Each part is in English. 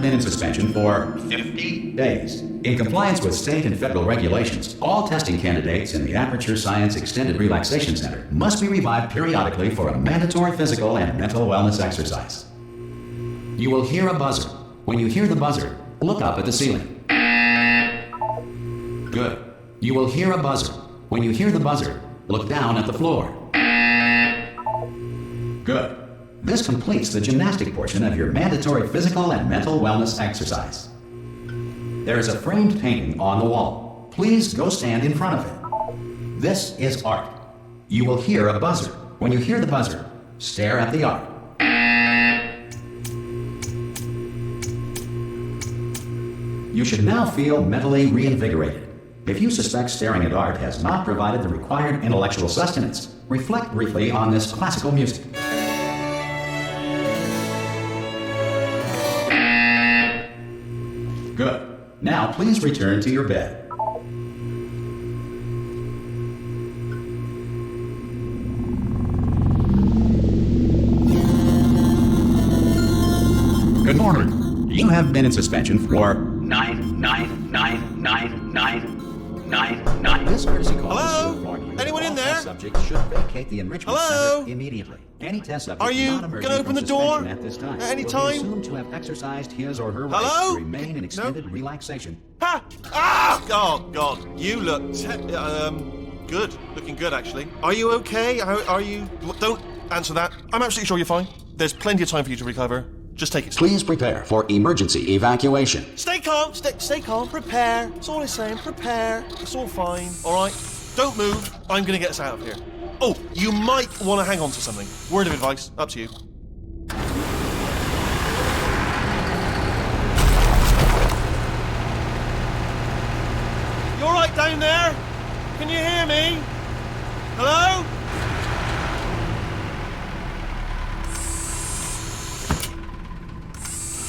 been in suspension for 50 days. In compliance with state and federal regulations, all testing candidates in the Aperture Science Extended Relaxation Center must be revived periodically for a mandatory physical and mental wellness exercise. You will hear a buzzer. When you hear the buzzer, look up at the ceiling. Good. You will hear a buzzer. When you hear the buzzer, look down at the floor. Good. This completes the gymnastic portion of your mandatory physical and mental wellness exercise. There is a framed painting on the wall. Please go stand in front of it. This is art. You will hear a buzzer. When you hear the buzzer, stare at the art. You should now feel mentally reinvigorated. If you suspect staring at art has not provided the required intellectual sustenance, reflect briefly on this classical music. Good. Now please return to your bed. Good morning. You have been in suspension for 9999999. This courtesy call is to inform you. Anyone in there? Subjects should vacate the enrichment center immediately. Any test subject Are you not gonna open the door at this time at any will time? be assumed to have exercised his or her Hello? right to remain in extended relaxation. Ha! Ah! Oh God, you look good. Looking good, actually. Are you okay? Are you? Don't answer that. I'm absolutely sure you're fine. There's plenty of time for you to recover. Just take it slow. Please prepare for emergency evacuation. Stay calm. Stay calm. Prepare. That's all I'm saying. Prepare. It's all fine. All right. Don't move. I'm gonna get us out of here. Oh, you might want to hang on to something. Word of advice. Up to you. You all right down there? Can you hear me? Hello?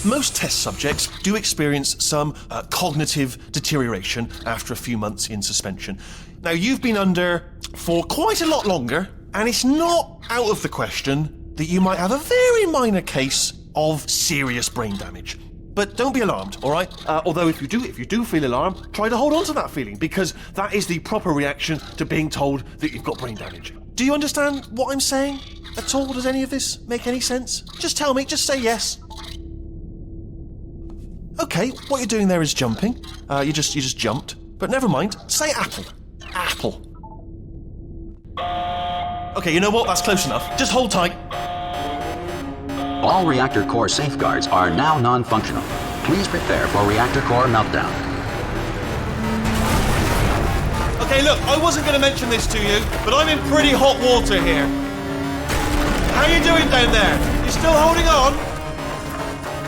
Most test subjects do experience some cognitive deterioration after a few months in suspension. Now, you've been under for quite a lot longer, and it's not out of the question that you might have a very minor case of serious brain damage. But don't be alarmed, all right? Although if you do feel alarmed, try to hold on to that feeling, because that is the proper reaction to being told that you've got brain damage. Do you understand what I'm saying at all? Does any of this make any sense? Just tell me, just say yes. Okay, what you're doing there is jumping. You just jumped. But never mind, say apple. Apple. Okay, you know what? That's close enough. Just hold tight. All reactor core safeguards are now non-functional. Please prepare for reactor core meltdown. Okay, look, I wasn't going to mention this to you, but I'm in pretty hot water here. How you doing down there? You still holding on?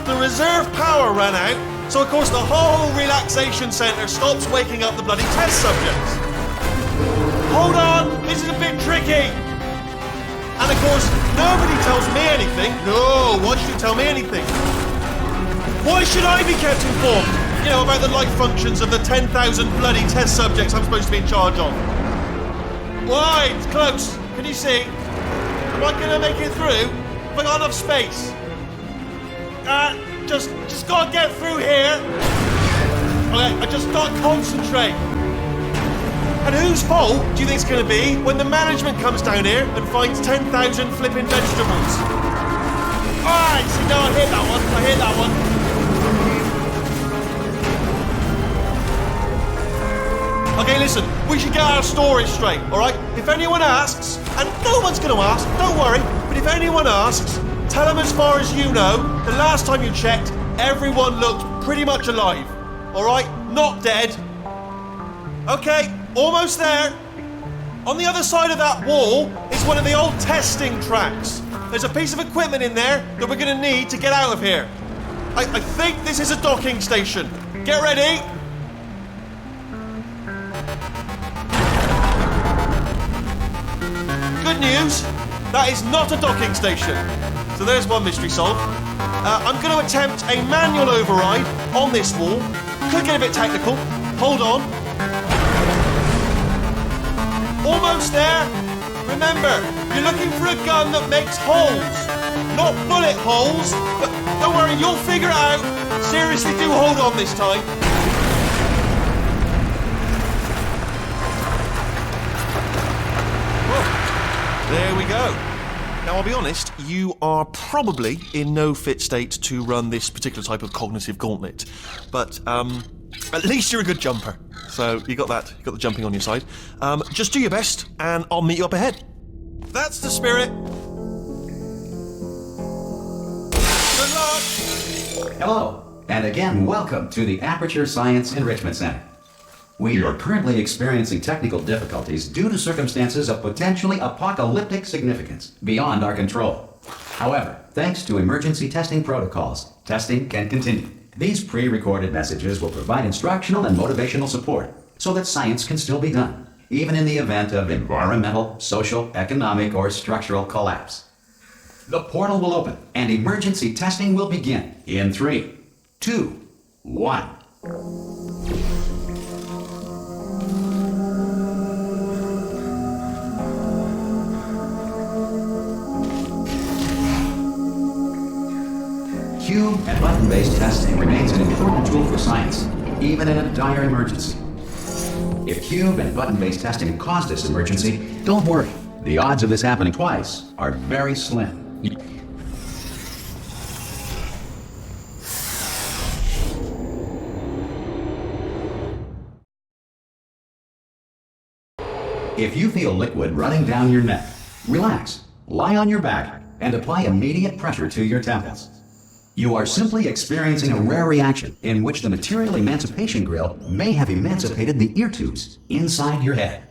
The reserve power ran out, so of course the whole relaxation centre stops waking up the bloody test subjects. Hold on, this is a bit tricky. And of course, nobody tells me anything. No, why should you tell me anything? Why should I be kept informed? You know, about the life functions of the 10,000 bloody test subjects I'm supposed to be in charge of. Why? It's close. Can you see? Am I going to make it through? Have I got enough space? Just gotta get through here. Okay, I just gotta concentrate. And whose fault do you think it's gonna be when the management comes down here and finds 10,000 flipping vegetables? Alright, see, no, I hear that one. Okay, listen, we should get our stories straight, alright? If anyone asks, and no one's gonna ask, don't worry, but if anyone asks, tell them as far as you know, the last time you checked, everyone looked pretty much alive. Alright? Not dead. Okay, almost there. On the other side of that wall is one of the old testing tracks. There's a piece of equipment in there that we're going to need to get out of here. I think this is a docking station. Get ready. Good news, that is not a docking station. So there's one mystery solved. I'm going to attempt a manual override on this wall. Could get a bit technical. Hold on. Almost there. Remember, you're looking for a gun that makes holes. Not bullet holes, but Don't worry, you'll figure it out. Seriously, do hold on this time. Whoa. There we go. Now, I'll be honest, you are probably in no fit state to run this particular type of cognitive gauntlet. But, at least you're a good jumper. So, you got that. You got the jumping on your side. Just do your best, and I'll meet you up ahead. That's the spirit. Good luck! Hello, and again, welcome to the Aperture Science Enrichment Center. We are currently experiencing technical difficulties due to circumstances of potentially apocalyptic significance beyond our control. However, thanks to emergency testing protocols, testing can continue. These pre-recorded messages will provide instructional and motivational support so that science can still be done, even in the event of environmental, social, economic, or structural collapse. The portal will open and emergency testing will begin in 3, 2, 1. Cube and button-based testing remains an important tool for science, even in a dire emergency. If cube and button-based testing caused this emergency, don't worry. The odds of this happening twice are very slim. If you feel liquid running down your neck, relax, lie on your back, and apply immediate pressure to your temples. You are simply experiencing a rare reaction in which the material emancipation grill may have emancipated the ear tubes inside your head.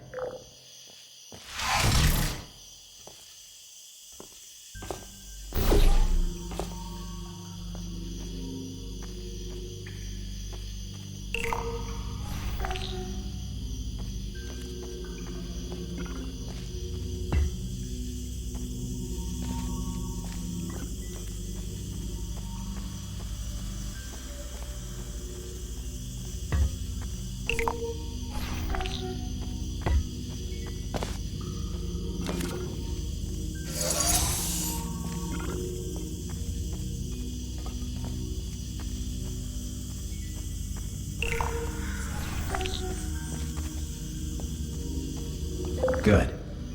Good.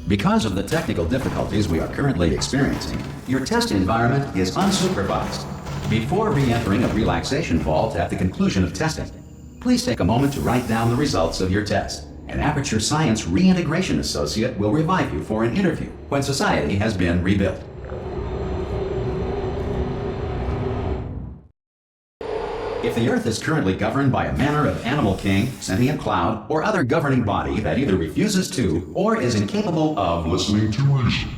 Because of the technical difficulties we are currently experiencing, your test environment is unsupervised. Before re-entering a relaxation vault at the conclusion of testing, please take a moment to write down the results of your test. An Aperture Science Reintegration Associate will revive you for an interview when society has been rebuilt. If the Earth is currently governed by a manner of animal king, sentient cloud, or other governing body that either refuses to or is incapable of listening to reason,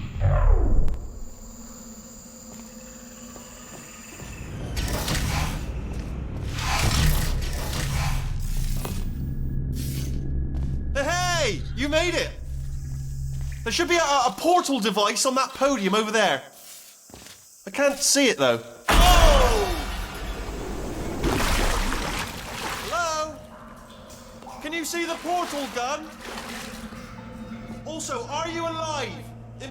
Hey, you made it! There should be a portal device on that podium over there. I can't see it though. Oh! Hello? Can you see the portal gun? Also, are you alive?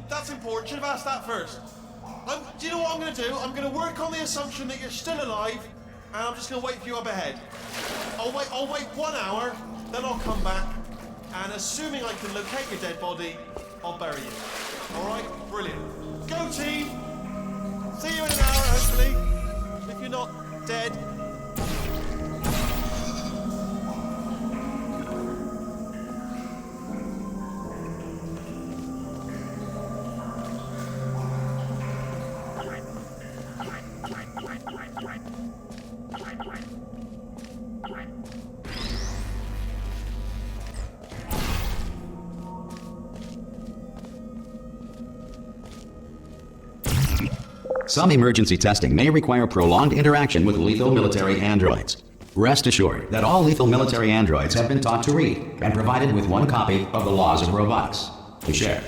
That's important. Should have asked that first. Do you know what I'm going to do? I'm going to work on the assumption that you're still alive, and I'm just going to wait for you up ahead. I'll wait 1 hour, then I'll come back, and assuming I can locate your dead body, I'll bury you. All right? Brilliant. Go, team! See you in an hour, hopefully, if you're not dead. Some emergency testing may require prolonged interaction with lethal military androids. Rest assured that all lethal military androids have been taught to read and provided with one copy of the Laws of Robotics to share.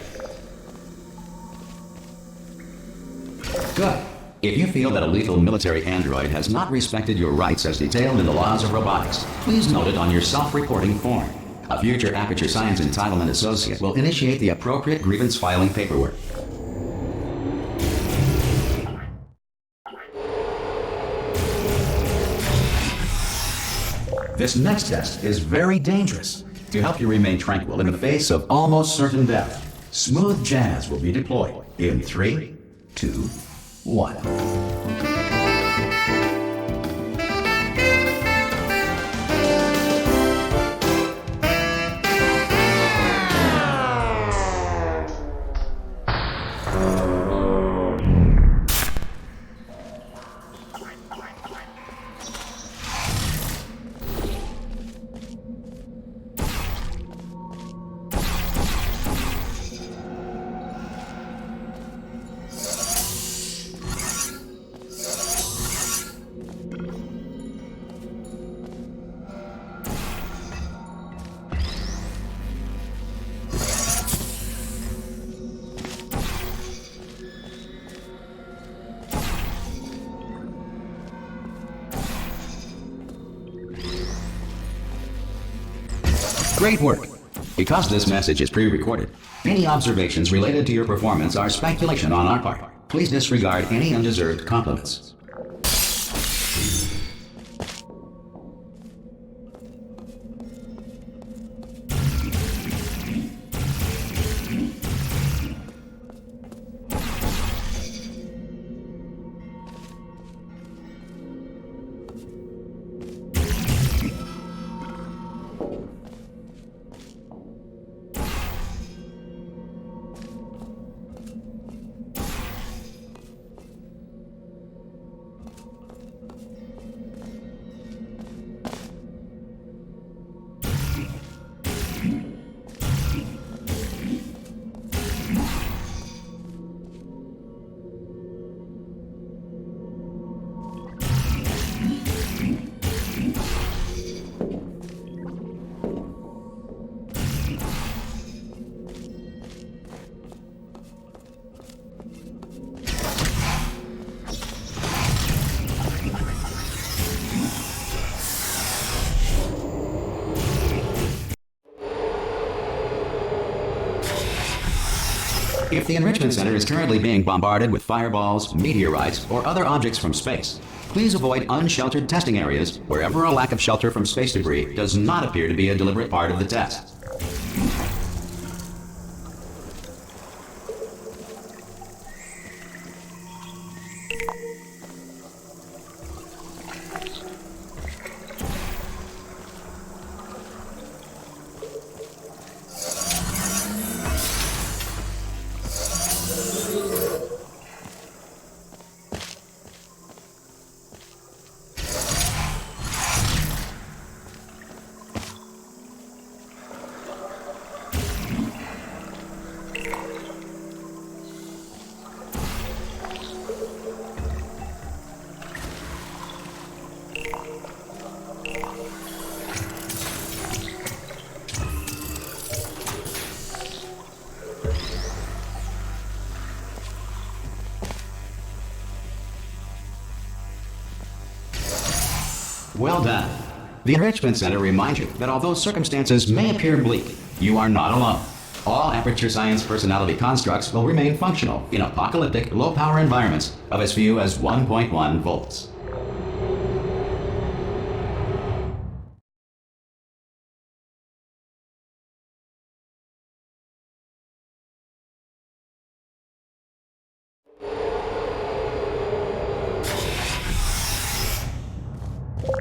Good. If you feel that a lethal military android has not respected your rights as detailed in the Laws of Robotics, please note it on your self-reporting form. A future Aperture Science Entitlement Associate will initiate the appropriate grievance filing paperwork. This next test is very dangerous. To help you remain tranquil in the face of almost certain death, smooth jazz will be deployed in 3, 2, 1. Great work! Because this message is pre-recorded, any observations related to your performance are speculation on our part. Please disregard any undeserved compliments. If the Enrichment Center is currently being bombarded with fireballs, meteorites, or other objects from space, please avoid unsheltered testing areas wherever a lack of shelter from space debris does not appear to be a deliberate part of the test. Well done. The Enrichment Center reminds you that although circumstances may appear bleak, you are not alone. All Aperture Science personality constructs will remain functional in apocalyptic, low-power environments of as few as 1.1 volts.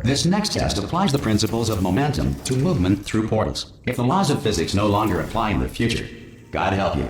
This next test applies the principles of momentum to movement through portals. If the laws of physics no longer apply in the future, God help you.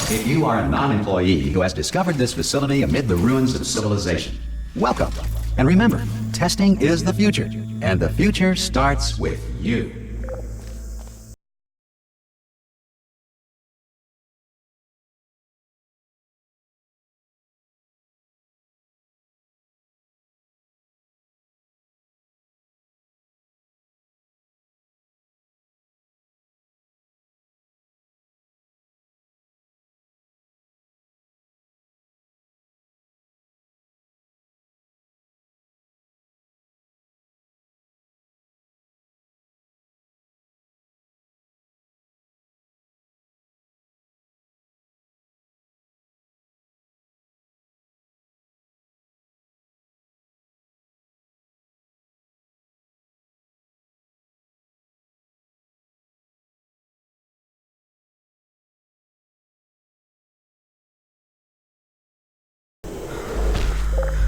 If you are a non-employee who has discovered this facility amid the ruins of civilization, welcome. And remember, testing is the future, and the future starts with you.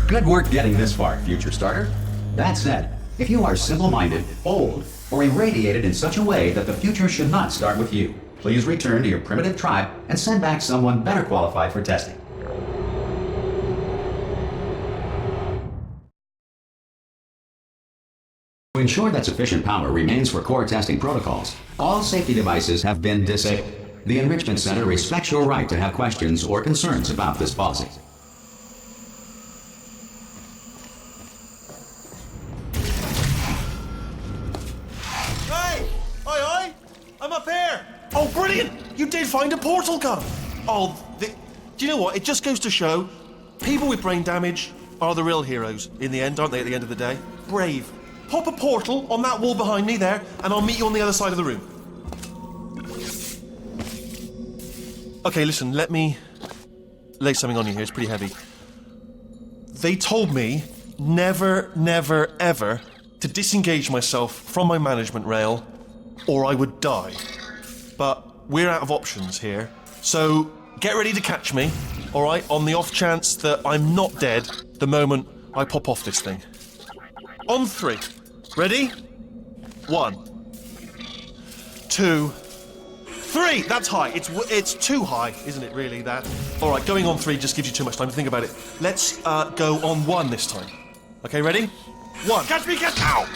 Good work getting this far, future starter. That said, if you are simple-minded, old, or irradiated in such a way that the future should not start with you, please return to your primitive tribe and send back someone better qualified for testing. To ensure that sufficient power remains for core testing protocols, all safety devices have been disabled. The Enrichment Center respects your right to have questions or concerns about this policy. Hey! Oi, oi! I'm up here! Oh, brilliant! You did find a portal gun! Oh, do you know what? It just goes to show, people with brain damage are the real heroes in the end, aren't they, at the end of the day? Brave. Pop a portal on that wall behind me there, and I'll meet you on the other side of the room. Okay, listen, let me lay something on you here. It's pretty heavy. They told me never, never, ever to disengage myself from my management rail, or I would die. But we're out of options here, so get ready to catch me, all right, on the off chance that I'm not dead the moment I pop off this thing. On 3. Ready? 1, 2, 3. That's high. It's too high, isn't it, really, that? All right, going on 3 just gives you too much time to think about it. Let's go on 1 this time. Okay, ready? 1. Catch me, catch... Ow!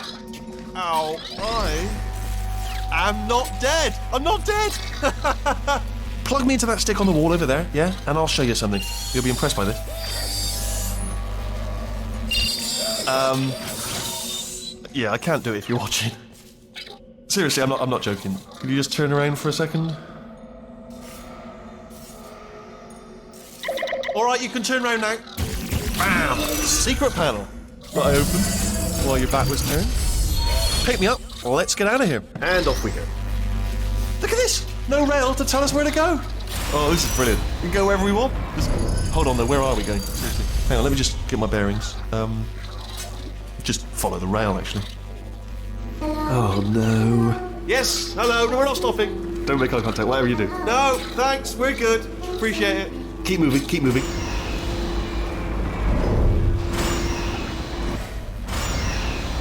Ow, I am not dead. I'm not dead. Plug me into that stick on the wall over there, yeah? And I'll show you something. You'll be impressed by this. Yeah, I can't do it if you're watching. Seriously, I'm not joking. Can you just turn around for a second? Alright, you can turn around now. Bam! Secret panel. That I opened while your back was turned. Pick me up. Let's get out of here. And off we go. Look at this! No rail to tell us where to go. Oh, this is brilliant. We can go wherever we want. Hold on though, where are we going? Seriously. Hang on, let me just get my bearings. Just follow the rail, actually. Oh, no. Yes, hello, no, we're not stopping. Don't make eye contact, whatever you do. No, thanks, we're good. Appreciate it. Keep moving, keep moving.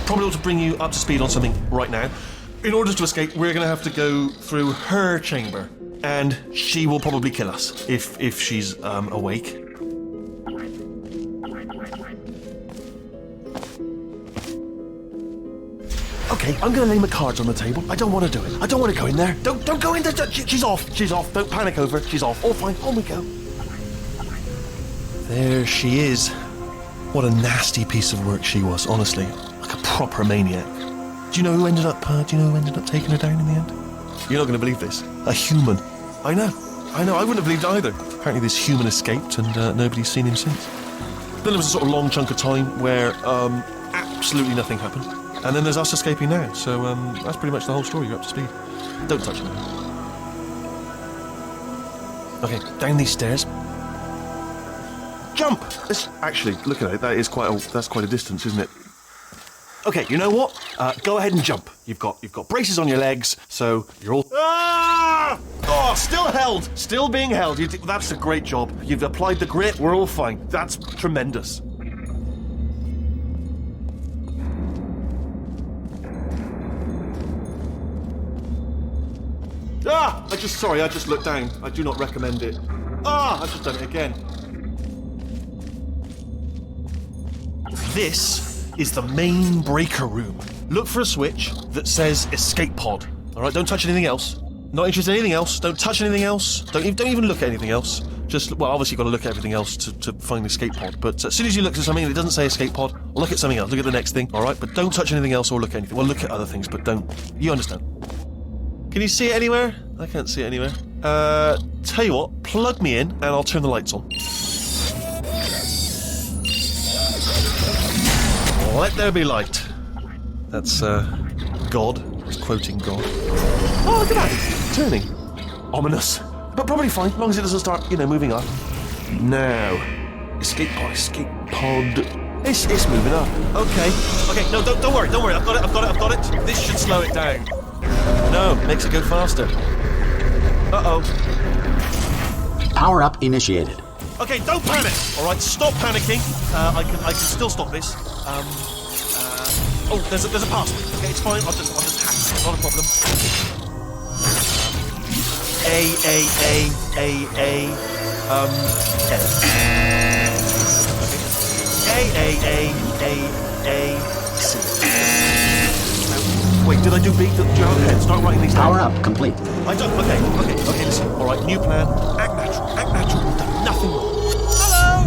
Probably ought to bring you up to speed on something right now. In order to escape, we're going to have to go through her chamber. And she will probably kill us, if she's awake. Okay, I'm gonna lay my cards on the table. I don't want to do it. I don't want to go in there. Don't go in there. She's off. She's off. Don't panic over it. She's off. All fine. On we go. There she is. What a nasty piece of work she was, honestly. Like a proper maniac. Do you know who ended up taking her down in the end? You're not gonna believe this. A human. I know. I wouldn't have believed it either. Apparently this human escaped and nobody's seen him since. Then there was a sort of long chunk of time where absolutely nothing happened. And then there's us escaping now, so that's pretty much the whole story. You're up to speed. Don't touch it. Okay, down these stairs. Jump! Actually, look at it. That's quite a distance, isn't it? Okay, you know what? Go ahead and jump. You've got braces on your legs, so you're all. Ah! Oh, still held. Still being held. That's a great job. You've applied the grit. We're all fine. That's tremendous. Ah! I just looked down. I do not recommend it. Ah! I've just done it again. This is the main breaker room. Look for a switch that says escape pod. Alright, don't touch anything else. Not interested in anything else. Don't touch anything else. Don't even look at anything else. Just, well, obviously you've got to look at everything else to find the escape pod. But as soon as you look at something that doesn't say escape pod, look at something else. Look at the next thing, alright? But don't touch anything else or look at anything. Well, look at other things, but don't. You understand. Can you see it anywhere? I can't see it anywhere. Tell you what, plug me in and I'll turn the lights on. Let there be light. That's, God. He's quoting God. Oh, look at that! Turning. Ominous. But probably fine, as long as it doesn't start, moving up. Now. Escape pod. It's moving up. Okay, no, don't worry. I've got it. This should slow it down. No, makes it go faster. Uh-oh. Power up initiated. Okay, don't panic. All right, stop panicking. I can still stop this. Oh, there's a password. Okay, it's fine. I'll just hack it. Not a problem. C. Wait, did I do B? Do you have a pen? Start writing these down. Power up complete. I don't. Okay. Listen. All right, new plan. Act natural. Act natural. We've done nothing wrong. Hello.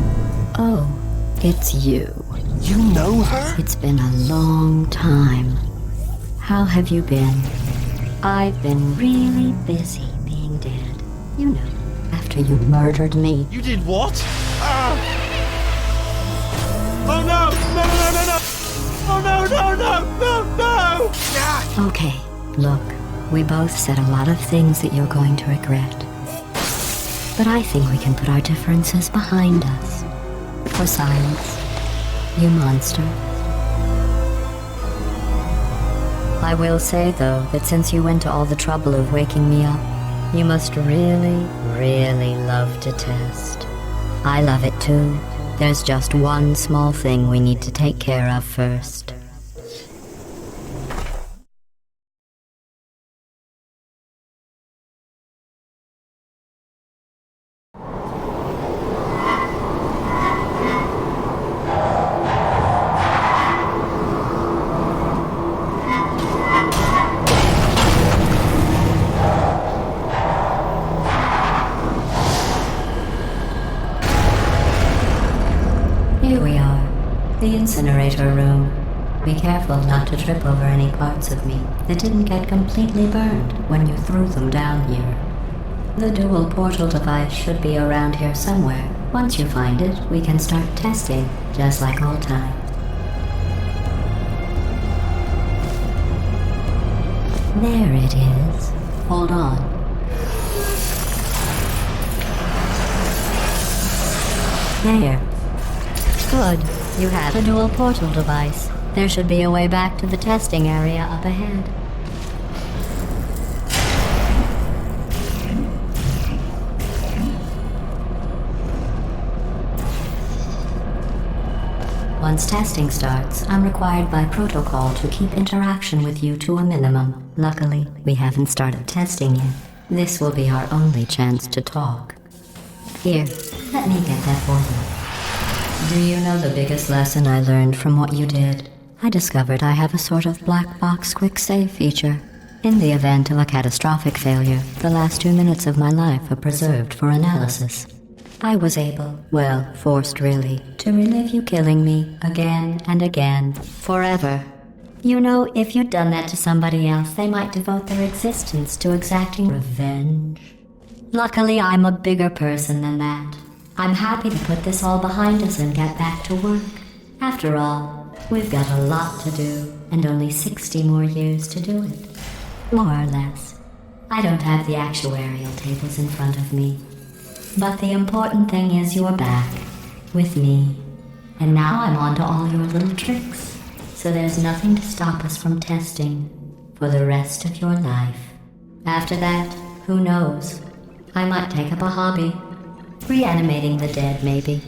Oh, it's you. You know her? It's been a long time. How have you been? I've been really busy being dead. You know, after you murdered me. You did what? Oh no! No! Oh no! Ah! Okay, look, we both said a lot of things that you're going to regret. But I think we can put our differences behind us. For silence, you monster. I will say, though, that since you went to all the trouble of waking me up, you must really, really love to test. I love it too. There's just one small thing we need to take care of first. Here we are, the incinerator room. Be careful not to trip over any parts of me that didn't get completely burned when you threw them down here. The dual portal device should be around here somewhere. Once you find it, we can start testing, just like old times. There it is. Hold on. There. Good. You have a dual portal device. There should be a way back to the testing area up ahead. Once testing starts, I'm required by protocol to keep interaction with you to a minimum. Luckily, we haven't started testing yet. This will be our only chance to talk. Here, let me get that for you. Do you know the biggest lesson I learned from what you did? I discovered I have a sort of black box quick save feature. In the event of a catastrophic failure, the last 2 minutes of my life are preserved for analysis. I was able, well, forced really, to relive you killing me again and again, forever. You know, if you'd done that to somebody else, they might devote their existence to exacting revenge. Luckily, I'm a bigger person than that. I'm happy to put this all behind us and get back to work. After all, we've got a lot to do, and only 60 more years to do it. More or less. I don't have the actuarial tables in front of me. But the important thing is you're back, with me. And now I'm on to all your little tricks. So there's nothing to stop us from testing for the rest of your life. After that, who knows? I might take up a hobby. Reanimating the dead, maybe.